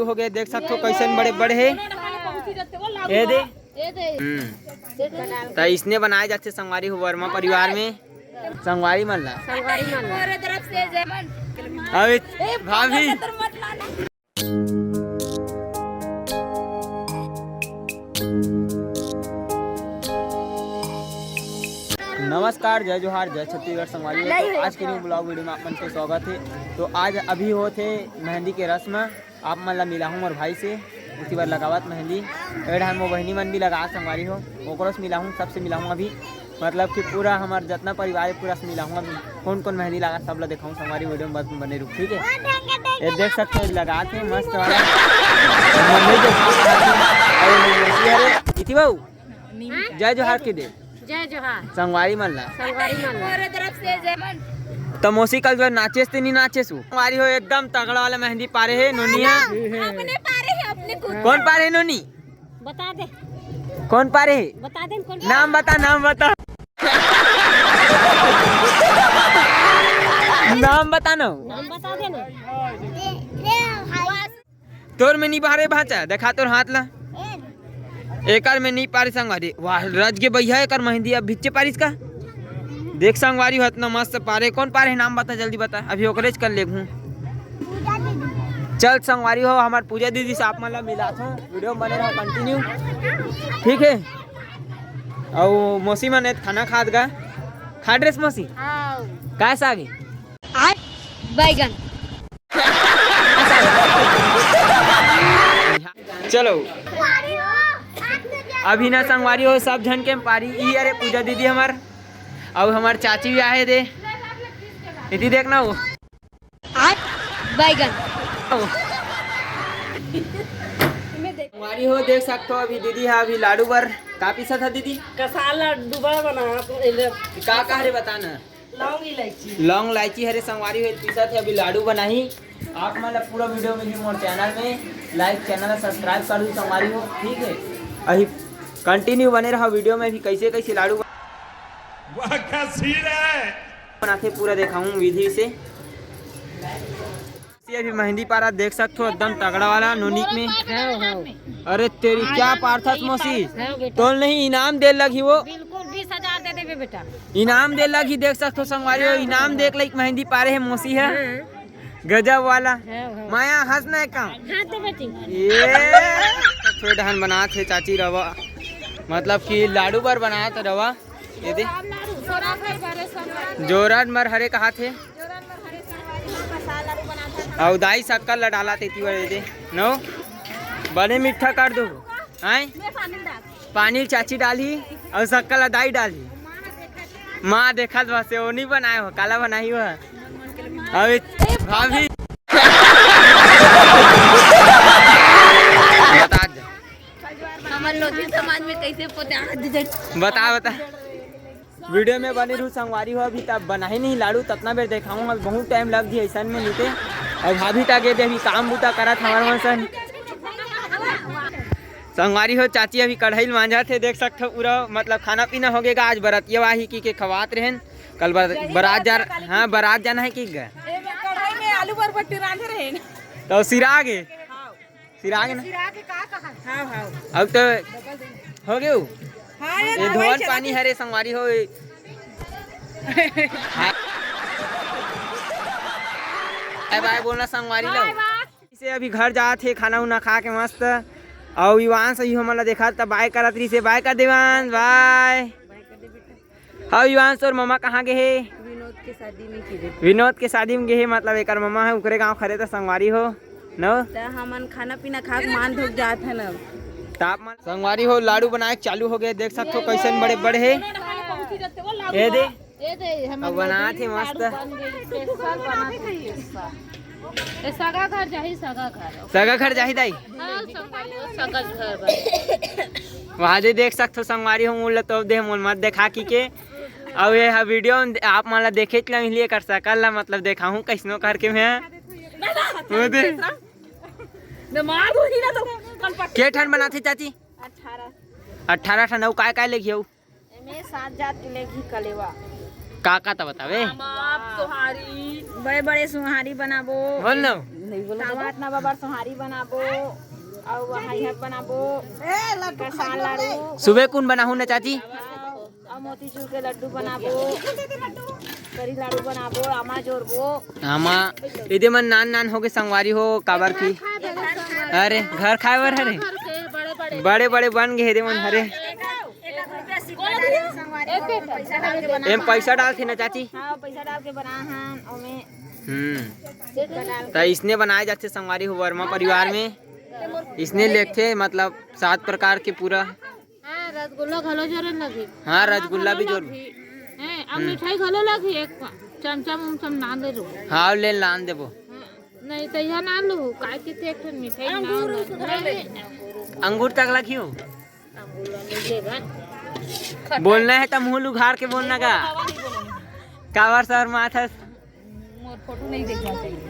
हो गए देख सकते हो कैसे बड़े बड़े है ये दे तो इसने बनाए जाते संगवारी हो वर्मा परिवार में संगवारी मल्ला भाभी नमस्कार, जय जोहार, जय छत्तीसगढ़ संगवारी। तो आज के न्यू ब्लॉग वीडियो में अपन के स्वागत है। तो आज अभी हो थे मेहंदी के रस्म आप मतलब मिला हूँ और भाई से उसी बार लगावत मेहंदी एड हम बहनी मन भी लगा संगवारी हो ओकरो से मिला हूँ, सबसे मिला हूँ अभी मतलब कि पूरा हमारा जितना परिवार है पूरा से मिला हूँ अभी कौन कौन मेहंदी लगा सब लोग दिखाऊँ संगवारी वीडियो में बस बने रुक ठीक है। ये देख सकते हो लगा थे मस्त वाला बाबू जय जोहार के दे जय जोहार संगवारी मल्ला तो मौसी कल जो नाचे से नहीं नाचे सु हमारी हो एकदम तगड़ा वाला मेहंदी पारे है नोनिया अपने पारे है अपने कौन पारे है नोनी बता दे कौन पारे है बता दे कौन नाम बता नाम बता नाम बता ना नाम बता दे ना तोर में नहीं बाहरे भाचा देखा तोर हाथ ला एकर में नहीं पारी संगवारी वाह रज के भैया एकर मेहंदी अब भिच्चे पारिस का देख संगवारी हो इतना मस्त पारे कौन पारे नाम बता जल्दी बता अभी ओकरेज कर ले चल संगवारी हो हमार पूजा दीदी से आप मतलब मिला था वीडियो बने रहो कंटिन्यू ठीक है। और मौसी मन खाना खाद गा खा ड्रेस मौसी कैसा आगे बैगन चलो अभी ना संगवारी हो सब झन के पारी ई अरे पूजा दीदी हमार और हमार चाची भी आए दे इति देखना वो बैगन संगवारी हो देख सकते हो अभी दीदी है अभी लाडू बर का पीसा था दीदी कसा लड्डू बना का रे बताना लौंग इलायची हरे संगवारी हो पीसा थे अभी लाडू बनाही आप मतलब पूरा वीडियो में मोर चैनल में लाइक चैनल सब्सक्राइब कर दू संगवारी हो ठीक है। अभी कंटिन्यू बने रहा वीडियो में भी कैसे कैसे लाडू बनाते पूरा दिखाऊं विधि से। अभी मेहंदी पारा देख सकते हो एकदम तगड़ा वाला नोनिक में अरे तेरी क्या पार्थस मौसी तो नहीं इनाम दे लगी वो बिल्कुल 20,000 दे देबे बेटा इनाम दे लगी देख सकते हो संगवारी हो इनाम देख लगी मेहंदी पारे है मौसी है गजब वाला माया हंसना है काम ये डहन बना थे चाची रवा मतलब कि लाडू बार बना था रवा ये दे जोरन मर हरे कहा थे और दाई शक्कर ला डाला थे दे नो बड़े मीठा कर दो आए पानी चाची डाली और शक्कर ला दाई डाली माँ देखा बस वो नहीं बनाए हो काला बनाई हुआ अभी भाभी बता दे हमारे लोग समाज में कैसे बता बता वीडियो में बने रू संगवारी हो अभी तब बना ही नहीं लाडू ततना बेर दिखाऊंगा बहुत टाइम लग गई ऐसा में नीचे और भाभी तक गए थे अभी काम बूता करा था हमारे मन संगवारी हो चाची अभी कढ़ाई मांझा थे देख सकते हो पूरा मतलब खाना पीना हो गएगा आज बरातिया वाही की खवात रहन कल बारात जा हाँ बारात जाना है कि कढ़ाई में आलू बरबट्टी रांधे रहे तो सिरागे सिरागे ना अब तो हो गए ये धोन पानी हरे संगवारी हो बाय बोलना संगवारी लो इसे अभी घर जा थे खाना उना खा के मस्त और युवान से हमला देखा तब बाय करत रही से बाय कर देवान बाय हाँ युवान और मामा कहाँ गए है विनोद के शादी में गए मतलब एक मामा है उकरे गाँव खरे तो संगवारी हो नो हमन खाना पीना खा के मान धोक जात है ना तापमान संगवारी हो लाडू बनाए चालू हो गए देख सकते हो कैसे बड़े बड़े है ये दे अब बना थे मस्त सगा घर जाही दाई वहाँ दे देख सकते हो संगवारी हो मूल तो दे मूल मत देखा की के अब ये वीडियो आप माला देखे लिए कर सकल ला मतलब देखा हूँ कैसनो करके मैं के ठन बनाते चाची 18 ठन और काय लेगी हो 7 जात के लेगी कलेवा का तो बतावे बड़े बड़े सुहारी बनाबो बोल ना दामाद ना बाबर सोहारी बनाबो और वहां बनाबो कसान लाडू सुबह कौन बनाहू ना चाची? और मोतीचूर के लड्डू बनाबो, करी लाडू बनाबो, आमा जोड़बो। आमा इधे मन नान नान होके संगवारी हो काबर की अरे घर खाए बर हरे बड़े बड़े बन गए हेदे मन हरे एम पैसा डालथे ना चाची? हाँ पैसा डाल के बना हन ओमे तो इसने बनाए जाते संगवारी हो वर्मा परिवार में इसने लेते मतलब 7 प्रकार के पूरा रसगुल्ला घलो जोरन लगी। हाँ रसगुल्ला भी जोर अब मिठाई घलो लगी एक चमचम उमचम ना दे रो। हाँ ले लान देबो नहीं तो यह ना लो काय के एक ठन मिठाई ना अंगूर तक लगी हो बोलना है तो मुंह उघाड़ के बोलना का कावर सर माथा मोर फोटो नहीं देखना चाहिए।